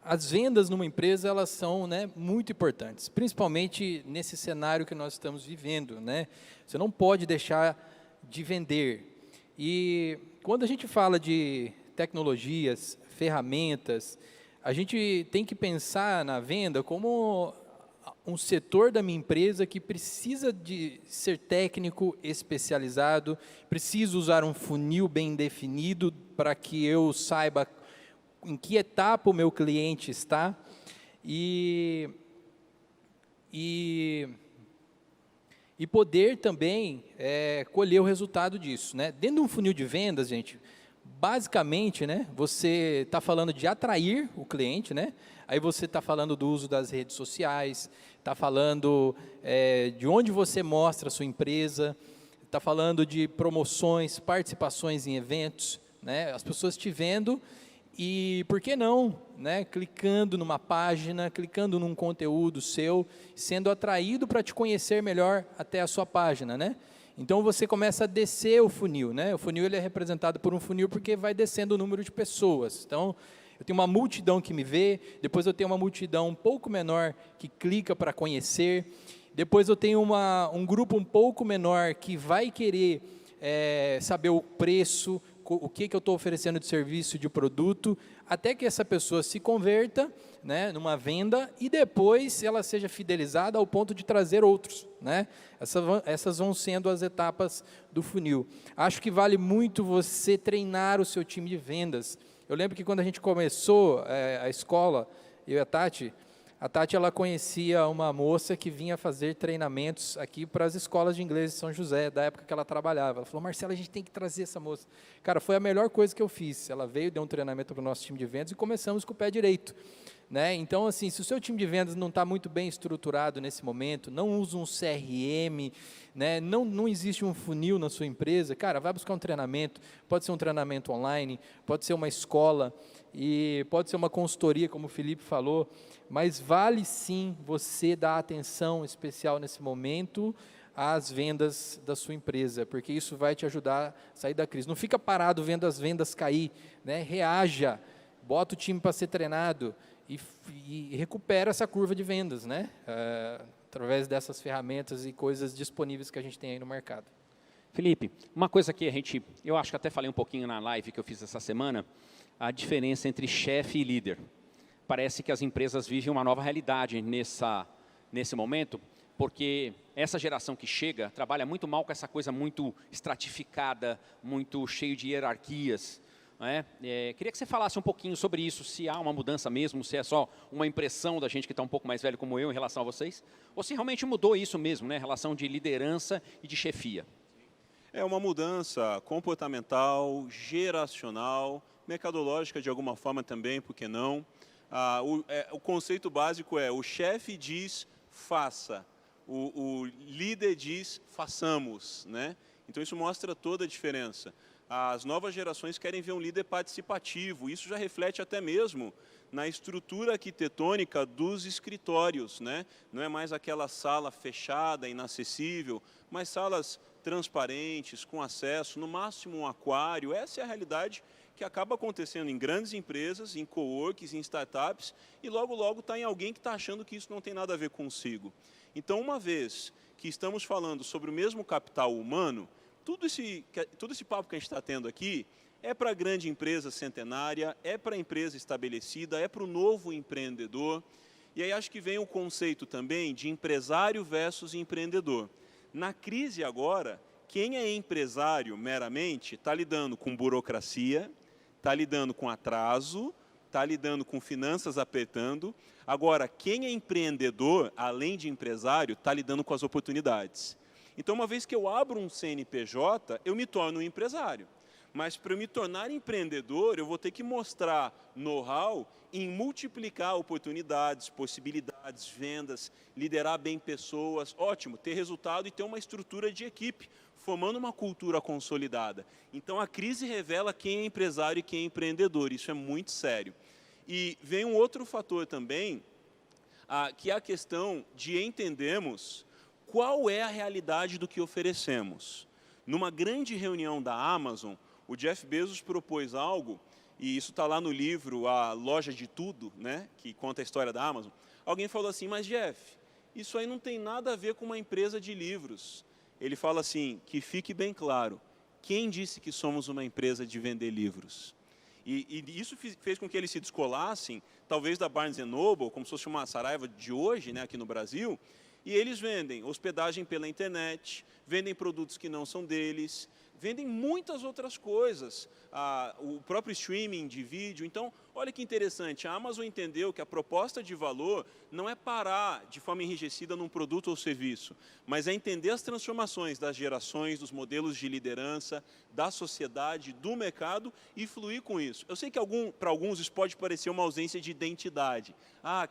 as vendas numa empresa, elas são, né, muito importantes, principalmente nesse cenário que nós estamos vivendo, né? Você não pode deixar de vender. E quando a gente fala de tecnologias, ferramentas, a gente tem que pensar na venda como um setor da minha empresa que precisa de ser técnico, especializado, precisa usar um funil bem definido para que eu saiba em que etapa o meu cliente está e poder também colher o resultado disso, né? Dentro de um funil de vendas, gente, basicamente, né, você está falando de atrair o cliente, né? Aí você está falando do uso das redes sociais, está falando de onde você mostra a sua empresa, está falando de promoções, participações em eventos, né? As pessoas te vendo e, por que não, né, clicando numa página, clicando num conteúdo seu, sendo atraído para te conhecer melhor até a sua página, né? Então, você começa a descer o funil, né? O funil ele é representado por um funil porque vai descendo o número de pessoas. Então, eu tenho uma multidão que me vê, depois eu tenho uma multidão um pouco menor que clica para conhecer, depois eu tenho um grupo um pouco menor que vai querer saber o preço, o que eu estou oferecendo de serviço, de produto, até que essa pessoa se converta, né, numa venda e depois ela seja fidelizada ao ponto de trazer outros, né? Essas vão sendo as etapas do funil. Acho que vale muito você treinar o seu time de vendas. Eu lembro que quando a gente começou a escola, eu e a Tati ela conhecia uma moça que vinha fazer treinamentos aqui para as escolas de inglês de São José, da época que ela trabalhava. Ela falou, Marcelo, a gente tem que trazer essa moça. Cara, foi a melhor coisa que eu fiz. Ela veio, deu um treinamento para o nosso time de vendas e começamos com o pé direito. né? Então, assim, se o seu time de vendas não está muito bem estruturado nesse momento, não usa um CRM, né? Não existe um funil na sua empresa, cara, vai buscar um treinamento, pode ser um treinamento online, pode ser uma escola, e pode ser uma consultoria, como o Felipe falou, mas vale sim você dar atenção especial nesse momento às vendas da sua empresa, porque isso vai te ajudar a sair da crise. Não fica parado vendo as vendas cair, né? Reaja, bota o time para ser treinado e recupera essa curva de vendas, né? Através dessas ferramentas e coisas disponíveis que a gente tem aí no mercado. Felipe, uma coisa que eu acho que até falei um pouquinho na live que eu fiz essa semana, a diferença entre chefe e líder. Parece que as empresas vivem uma nova realidade nesse momento, porque essa geração que chega trabalha muito mal com essa coisa muito estratificada, muito cheio de hierarquias. Né? Queria que você falasse um pouquinho sobre isso, se há uma mudança mesmo, se é só uma impressão da gente que está um pouco mais velho como eu em relação a vocês, ou se realmente mudou isso mesmo, né? Relação de liderança e de chefia. É uma mudança comportamental, geracional, mercadológica de alguma forma também, por que não? O conceito básico é: o chefe diz faça, o líder diz façamos, né? Então isso mostra toda a diferença. As novas gerações querem ver um líder participativo, isso já reflete até mesmo na estrutura arquitetônica dos escritórios, né? Não é mais aquela sala fechada, inacessível, mas salas transparentes, com acesso, no máximo um aquário. Essa é a realidade que acaba acontecendo em grandes empresas, em coworks, em startups, e logo logo está em alguém que está achando que isso não tem nada a ver consigo. Então, uma vez que estamos falando sobre o mesmo capital humano, todo esse papo que a gente está tendo aqui é para a grande empresa centenária, é para a empresa estabelecida, é para o novo empreendedor. E aí acho que vem o conceito também de empresário versus empreendedor. Na crise agora, quem é empresário meramente está lidando com burocracia, está lidando com atraso, está lidando com finanças apertando. Agora, quem é empreendedor, além de empresário, está lidando com as oportunidades. Então, uma vez que eu abro um CNPJ, eu me torno um empresário. Mas para eu me tornar empreendedor, eu vou ter que mostrar know-how em multiplicar oportunidades, possibilidades, vendas, liderar bem pessoas, ótimo, ter resultado e ter uma estrutura de equipe, formando uma cultura consolidada. Então a crise revela quem é empresário e quem é empreendedor, isso é muito sério. E vem um outro fator também, que é a questão de entendermos qual é a realidade do que oferecemos. Numa grande reunião da Amazon, o Jeff Bezos propôs algo, e isso está lá no livro A Loja de Tudo, né, que conta a história da Amazon. Alguém falou assim: mas Jeff, isso aí não tem nada a ver com uma empresa de livros. Ele fala assim: que fique bem claro, quem disse que somos uma empresa de vender livros? E isso fez com que eles se descolassem, talvez da Barnes & Noble, como se fosse uma Saraiva de hoje, né, aqui no Brasil, e eles vendem hospedagem pela internet, vendem produtos que não são deles, vendem muitas outras coisas, o próprio streaming de vídeo. Então, olha que interessante, a Amazon entendeu que a proposta de valor não é parar de forma enrijecida num produto ou serviço, mas é entender as transformações das gerações, dos modelos de liderança, da sociedade, do mercado e fluir com isso. Eu sei que para alguns isso pode parecer uma ausência de identidade.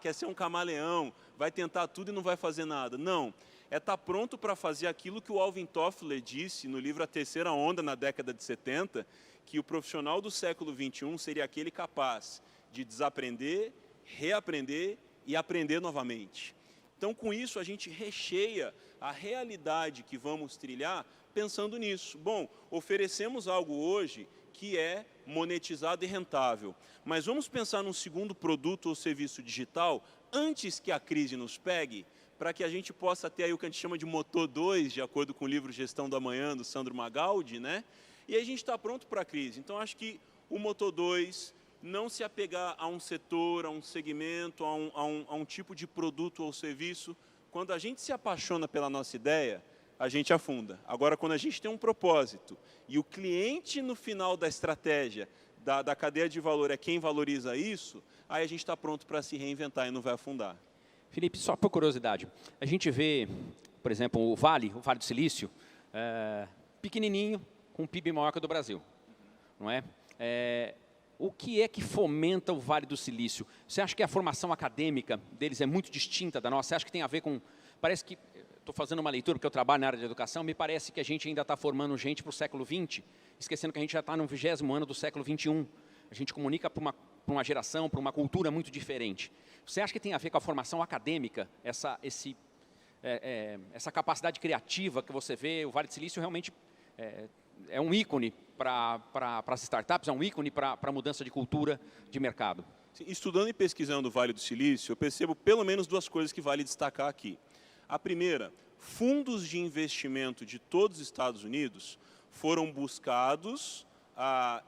Quer ser um camaleão, vai tentar tudo e não vai fazer nada. Não. É estar pronto para fazer aquilo que o Alvin Toffler disse no livro A Terceira Onda, na década de 70, que o profissional do século XXI seria aquele capaz de desaprender, reaprender e aprender novamente. Então, com isso, a gente recheia a realidade que vamos trilhar pensando nisso. Bom, oferecemos algo hoje que é monetizado e rentável, mas vamos pensar num segundo produto ou serviço digital antes que a crise nos pegue, para que a gente possa ter aí o que a gente chama de motor 2, de acordo com o livro Gestão do Amanhã, do Sandro Magaldi, né? E aí a gente está pronto para a crise. Então, acho que o motor 2, não se apegar a um setor, a um segmento, a um tipo de produto ou serviço. Quando a gente se apaixona pela nossa ideia, a gente afunda. Agora, quando a gente tem um propósito e o cliente no final da estratégia, da cadeia de valor é quem valoriza isso, aí a gente está pronto para se reinventar e não vai afundar. Felipe, só por curiosidade, a gente vê, por exemplo, o Vale do Silício, pequenininho, com o PIB maior que o do Brasil, não é? o que é que fomenta o Vale do Silício? Você acha que a formação acadêmica deles é muito distinta da nossa? Você acha que tem a ver com... Parece que... Estou fazendo uma leitura, porque eu trabalho na área de educação, me parece que a gente ainda está formando gente para o século XX, esquecendo que a gente já está no 20º ano do século XXI. A gente comunica para uma geração, para uma cultura muito diferente. Você acha que tem a ver com a formação acadêmica, essa capacidade criativa que você vê? O Vale do Silício realmente é um ícone para as startups, é um ícone para a mudança de cultura de mercado. Sim, estudando e pesquisando o Vale do Silício, eu percebo pelo menos duas coisas que vale destacar aqui. A primeira, fundos de investimento de todos os Estados Unidos foram buscados,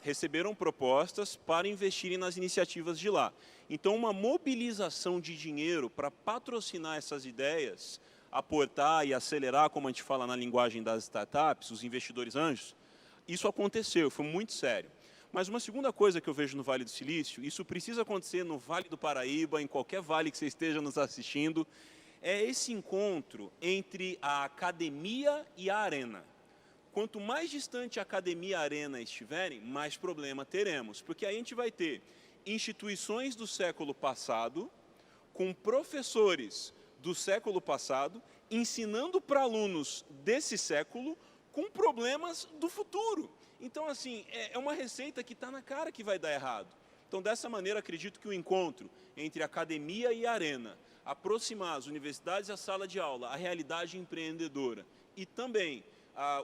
receberam propostas para investirem nas iniciativas de lá. Então, uma mobilização de dinheiro para patrocinar essas ideias, aportar e acelerar, como a gente fala na linguagem das startups, os investidores anjos, isso aconteceu, foi muito sério. Mas uma segunda coisa que eu vejo no Vale do Silício, isso precisa acontecer no Vale do Paraíba, em qualquer vale que você esteja nos assistindo, é esse encontro entre a academia e a arena. Quanto mais distante a academia e a arena estiverem, mais problema teremos, porque aí a gente vai ter instituições do século passado, com professores do século passado, ensinando para alunos desse século, com problemas do futuro. Então, assim, é uma receita que está na cara que vai dar errado. Então, dessa maneira, acredito que o encontro entre a academia e a arena, aproximar as universidades e a sala de aula, a realidade empreendedora e também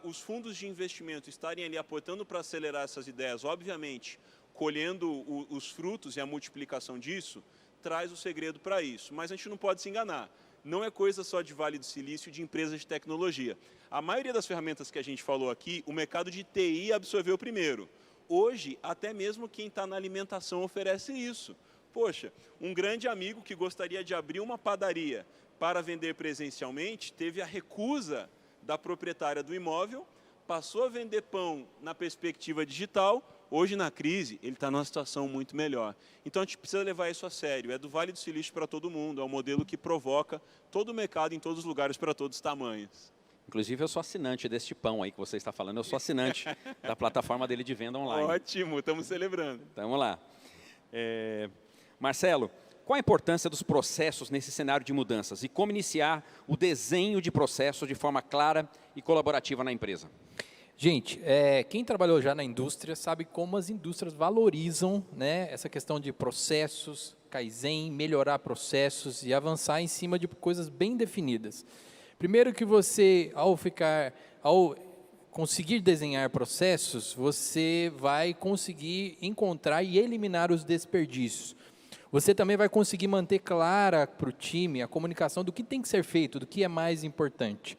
os fundos de investimento estarem ali aportando para acelerar essas ideias, obviamente, colhendo os frutos e a multiplicação disso, traz o segredo para isso. Mas a gente não pode se enganar. Não é coisa só de Vale do Silício e de empresas de tecnologia. A maioria das ferramentas que a gente falou aqui, o mercado de TI absorveu primeiro. Hoje, até mesmo quem está na alimentação oferece isso. Poxa, um grande amigo que gostaria de abrir uma padaria para vender presencialmente, teve a recusa da proprietária do imóvel, passou a vender pão na perspectiva digital, hoje na crise ele está numa situação muito melhor. Então a gente precisa levar isso a sério, é do Vale do Silício para todo mundo, é um modelo que provoca todo o mercado em todos os lugares para todos os tamanhos. Inclusive, eu sou assinante deste pão aí que você está falando, eu sou assinante da plataforma dele de venda online. Ótimo, estamos celebrando. Então, vamos lá. Marcelo, qual a importância dos processos nesse cenário de mudanças e como iniciar o desenho de processos de forma clara e colaborativa na empresa? Gente, quem trabalhou já na indústria sabe como as indústrias valorizam, né, essa questão de processos, Kaizen, melhorar processos e avançar em cima de coisas bem definidas. Primeiro que você, ao conseguir desenhar processos, você vai conseguir encontrar e eliminar os desperdícios. Você também vai conseguir manter clara para o time a comunicação do que tem que ser feito, do que é mais importante.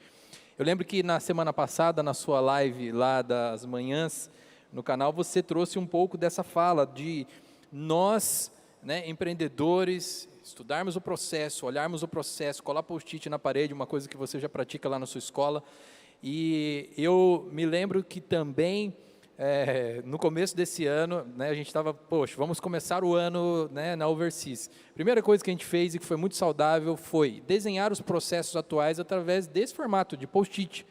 Eu lembro que na semana passada, na sua live lá das manhãs, no canal, você trouxe um pouco dessa fala de nós, né, empreendedores, estudarmos o processo, olharmos o processo, colar post-it na parede, uma coisa que você já pratica lá na sua escola. E eu me lembro que também, no começo desse ano, né, a gente estava, poxa, vamos começar o ano, né, na Overseas. Primeira coisa que a gente fez e que foi muito saudável foi desenhar os processos atuais através desse formato de post-it.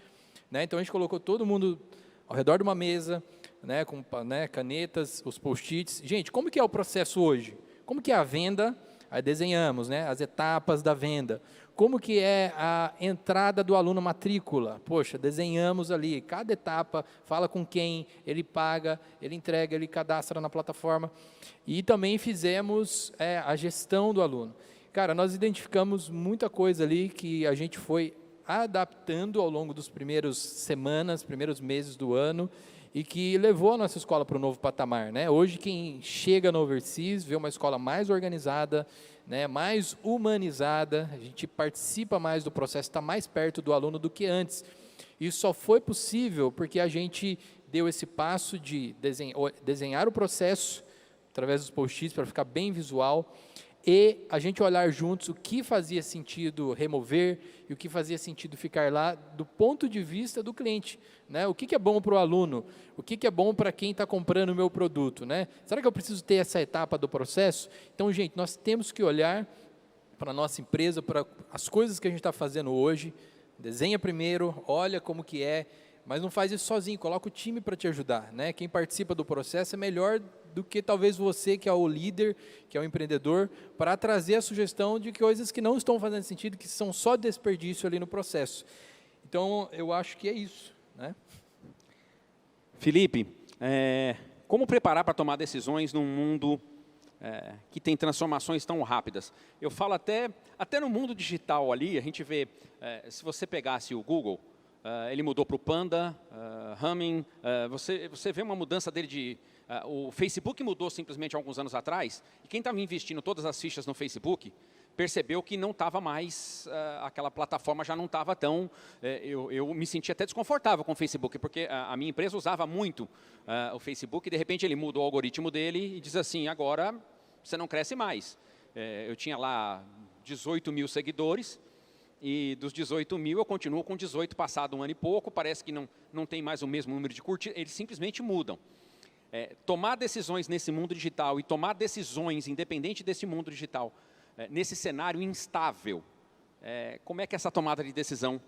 Né? Então a gente colocou todo mundo ao redor de uma mesa, né, com canetas, os post-its. Gente, como que é o processo hoje? Como que é a venda? Aí desenhamos, né, as etapas da venda. Como que é a entrada do aluno matrícula? Poxa, desenhamos ali, cada etapa, fala com quem, ele paga, ele entrega, ele cadastra na plataforma. E também fizemos a gestão do aluno. Cara, nós identificamos muita coisa ali que a gente foi adaptando ao longo dos primeiros semanas, primeiros meses do ano, e que levou a nossa escola para o novo patamar. Né? Hoje, quem chega no Overseas vê uma escola mais organizada, né, mais humanizada, a gente participa mais do processo, está mais perto do aluno do que antes. Isso só foi possível porque a gente deu esse passo de desenhar o processo através dos post-its para ficar bem visual, e a gente olhar juntos o que fazia sentido remover e o que fazia sentido ficar lá do ponto de vista do cliente. Né? O que é bom para o aluno? O que é bom para quem está comprando o meu produto? Né? Será que eu preciso ter essa etapa do processo? Então, gente, nós temos que olhar para a nossa empresa, para as coisas que a gente está fazendo hoje, desenha primeiro, olha como que é, mas não faz isso sozinho, coloca o time para te ajudar, né? Quem participa do processo é melhor do que talvez você, que é o líder, que é o empreendedor, para trazer a sugestão de coisas que não estão fazendo sentido, que são só desperdício ali no processo. Então, eu acho que é isso, né? Felipe, como preparar para tomar decisões num mundo que tem transformações tão rápidas? Eu falo até no mundo digital ali, a gente vê, se você pegasse o Google, ele mudou para o Panda, Humming, você vê uma mudança dele o Facebook mudou simplesmente há alguns anos atrás, e quem estava investindo todas as fichas no Facebook percebeu que não estava mais, aquela plataforma já não estava tão... eu me sentia até desconfortável com o Facebook, porque a minha empresa usava muito o Facebook, e de repente ele muda o algoritmo dele e diz assim, agora você não cresce mais. Eu tinha lá 18 mil seguidores, e dos 18 mil eu continuo com 18 passado um ano e pouco, parece que não tem mais o mesmo número de curtidas, eles simplesmente mudam. Tomar decisões nesse mundo digital e tomar decisões independente desse mundo digital, nesse cenário instável, como é que essa tomada de decisão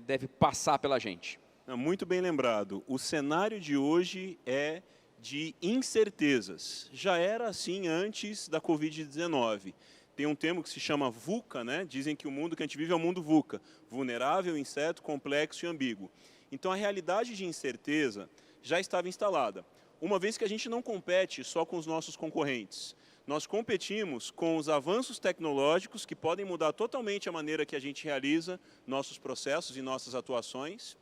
deve passar pela gente? Muito bem lembrado. O cenário de hoje é de incertezas. Já era assim antes da Covid-19. Tem um termo que se chama VUCA, né? Dizem que o mundo que a gente vive é o mundo VUCA. Vulnerável, incerto, complexo e ambíguo. Então, a realidade de incerteza já estava instalada. Uma vez que a gente não compete só com os nossos concorrentes. Nós competimos com os avanços tecnológicos que podem mudar totalmente a maneira que a gente realiza nossos processos e nossas atuações.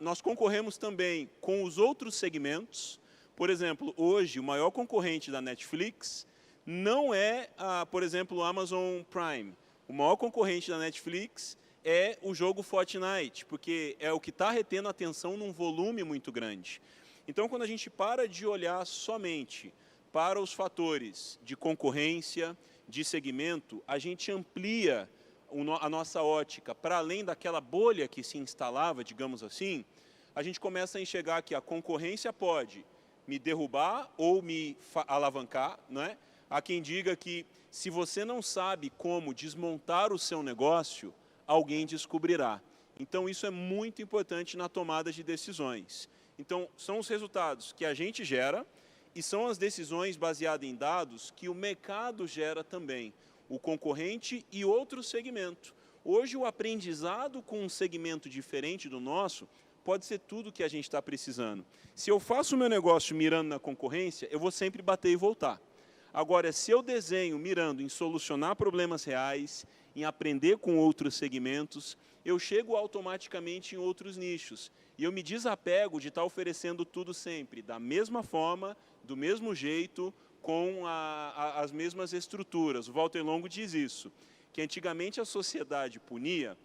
Nós concorremos também com os outros segmentos. Por exemplo, hoje o maior concorrente da Netflix não é, por exemplo, o Amazon Prime. O maior concorrente da Netflix é o jogo Fortnite, porque é o que está retendo a atenção num volume muito grande. Então, quando a gente para de olhar somente para os fatores de concorrência, de segmento, a gente amplia a nossa ótica para além daquela bolha que se instalava, digamos assim, a gente começa a enxergar que a concorrência pode me derrubar ou me alavancar, né? Há quem diga que se você não sabe como desmontar o seu negócio, alguém descobrirá. Então, isso é muito importante na tomada de decisões. Então, são os resultados que a gente gera e são as decisões baseadas em dados que o mercado gera também, o concorrente e outro segmento. Hoje, o aprendizado com um segmento diferente do nosso pode ser tudo que a gente está precisando. Se eu faço o meu negócio mirando na concorrência, eu vou sempre bater e voltar. Agora, se eu desenho mirando em solucionar problemas reais, em aprender com outros segmentos, eu chego automaticamente em outros nichos. E eu me desapego de estar oferecendo tudo sempre, da mesma forma, do mesmo jeito, com as mesmas estruturas. O Walter Longo diz isso, que antigamente a sociedade punia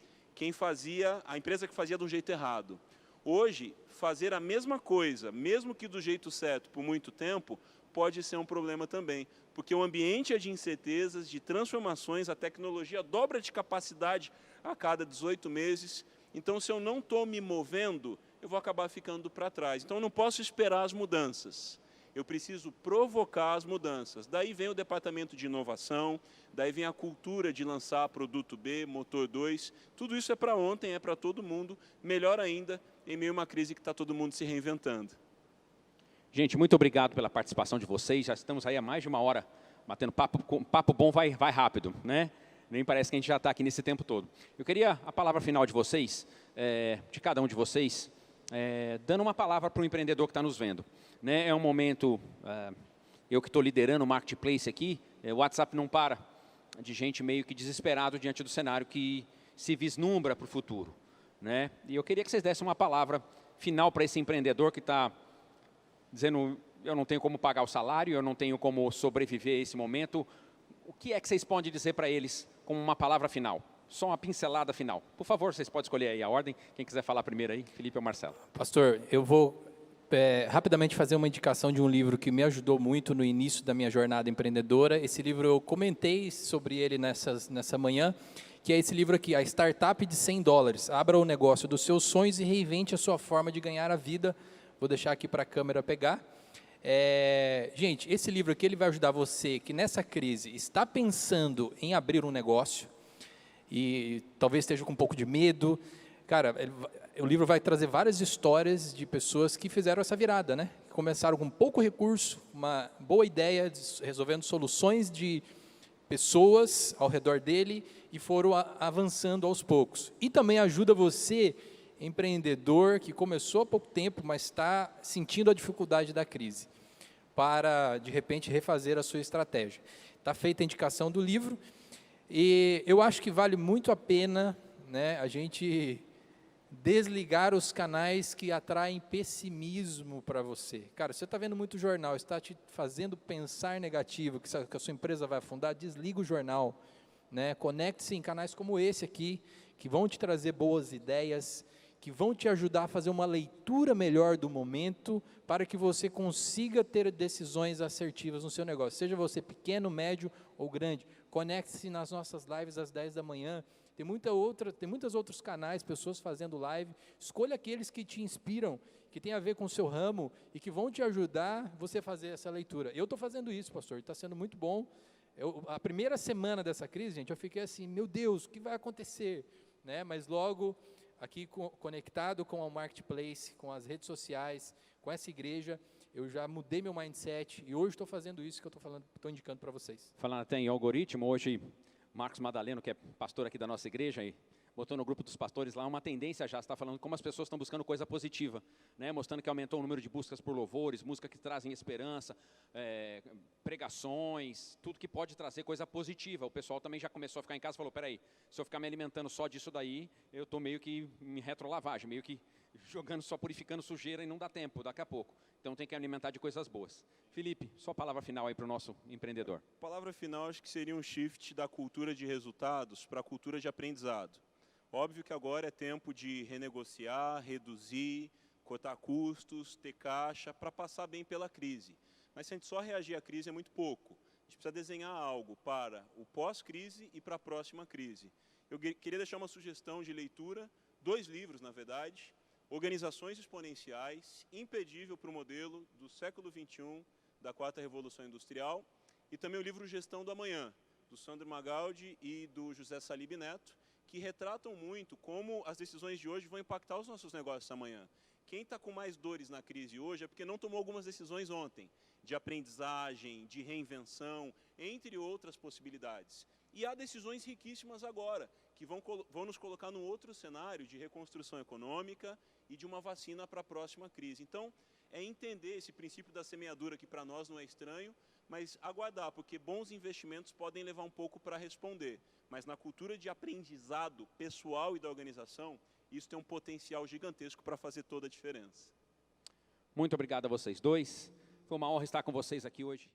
a empresa que fazia do jeito errado. Hoje, fazer a mesma coisa, mesmo que do jeito certo, por muito tempo, pode ser um problema também, porque o ambiente é de incertezas, de transformações, a tecnologia dobra de capacidade a cada 18 meses, então se eu não estou me movendo, eu vou acabar ficando para trás. Então eu não posso esperar as mudanças, eu preciso provocar as mudanças. Daí vem o departamento de inovação, daí vem a cultura de lançar produto B, motor 2, tudo isso é para ontem, é para todo mundo, melhor ainda, em meio a uma crise que está todo mundo se reinventando. Gente, muito obrigado pela participação de vocês. Já estamos aí há mais de uma hora batendo papo. Papo bom vai rápido, né? Nem parece que a gente já está aqui nesse tempo todo. Eu queria a palavra final de vocês, de cada um de vocês, dando uma palavra para o empreendedor que está nos vendo. Né? É um momento, eu que estou liderando o marketplace aqui, o WhatsApp não para de gente meio que desesperado diante do cenário que se vislumbra para o futuro. Né? E eu queria que vocês dessem uma palavra final para esse empreendedor que está dizendo, eu não tenho como pagar o salário, eu não tenho como sobreviver a esse momento. O que é que vocês podem dizer para eles como uma palavra final? Só uma pincelada final. Por favor, vocês podem escolher aí a ordem. Quem quiser falar primeiro aí, Felipe ou Marcelo. Pastor, eu vou rapidamente fazer uma indicação de um livro que me ajudou muito no início da minha jornada empreendedora. Esse livro eu comentei sobre ele nessa manhã, que é esse livro aqui, A Startup de $100. Abra o negócio dos seus sonhos e reinvente a sua forma de ganhar a vida. Vou deixar aqui para a câmera pegar. Gente, esse livro aqui ele vai ajudar você que nessa crise está pensando em abrir um negócio e talvez esteja com um pouco de medo. Cara, o livro vai trazer várias histórias de pessoas que fizeram essa virada, né? Começaram com pouco recurso, uma boa ideia, resolvendo soluções de pessoas ao redor dele e foram avançando aos poucos. E também ajuda você, empreendedor, que começou há pouco tempo, mas está sentindo a dificuldade da crise, para, de repente, refazer a sua estratégia. Está feita a indicação do livro e eu acho que vale muito a pena, né, a gente desligar os canais que atraem pessimismo para você. Cara, você está vendo muito jornal, está te fazendo pensar negativo, que a sua empresa vai afundar, desliga o jornal, né? Conecte-se em canais como esse aqui, que vão te trazer boas ideias, que vão te ajudar a fazer uma leitura melhor do momento, para que você consiga ter decisões assertivas no seu negócio, seja você pequeno, médio ou grande. Conecte-se nas nossas lives às 10 da manhã, tem muitos outros canais, pessoas fazendo live. Escolha aqueles que te inspiram, que tem a ver com o seu ramo e que vão te ajudar você a fazer essa leitura. Eu estou fazendo isso, pastor, está sendo muito bom. A primeira semana dessa crise, gente, eu fiquei assim, meu Deus, o que vai acontecer? Né? Mas logo, aqui conectado com o Marketplace, com as redes sociais, com essa igreja, eu já mudei meu mindset e hoje estou fazendo isso que eu estou indicando para vocês. Falando até em algoritmo, hoje Marcos Madaleno, que é pastor aqui da nossa igreja, e botou no grupo dos pastores lá uma tendência já, está falando como as pessoas estão buscando coisa positiva, né? Mostrando que aumentou o número de buscas por louvores, músicas que trazem esperança, pregações, tudo que pode trazer coisa positiva. O pessoal também já começou a ficar em casa e falou, peraí, se eu ficar me alimentando só disso daí, eu estou meio que em retrolavagem, meio que jogando, só purificando sujeira e não dá tempo daqui a pouco. Então tem que alimentar de coisas boas. Felipe, sua palavra final aí para o nosso empreendedor. A palavra final acho que seria um shift da cultura de resultados para a cultura de aprendizado. Óbvio que agora é tempo de renegociar, reduzir, cortar custos, ter caixa para passar bem pela crise. Mas se a gente só reagir à crise é muito pouco. A gente precisa desenhar algo para o pós-crise e para a próxima crise. Eu queria deixar uma sugestão de leitura, 2 livros na verdade, Organizações Exponenciais, impedível para o modelo do século XXI, da 4ª Revolução Industrial, e também o livro Gestão do Amanhã, do Sandro Magaldi e do José Salib Neto, que retratam muito como as decisões de hoje vão impactar os nossos negócios amanhã. Quem está com mais dores na crise hoje é porque não tomou algumas decisões ontem, de aprendizagem, de reinvenção, entre outras possibilidades. E há decisões riquíssimas agora, que vão nos colocar num outro cenário de reconstrução econômica e de uma vacina para a próxima crise. Então, é entender esse princípio da semeadura, que para nós não é estranho, mas aguardar, porque bons investimentos podem levar um pouco para responder. Mas na cultura de aprendizado pessoal e da organização, isso tem um potencial gigantesco para fazer toda a diferença. Muito obrigado a vocês dois. Foi uma honra estar com vocês aqui hoje.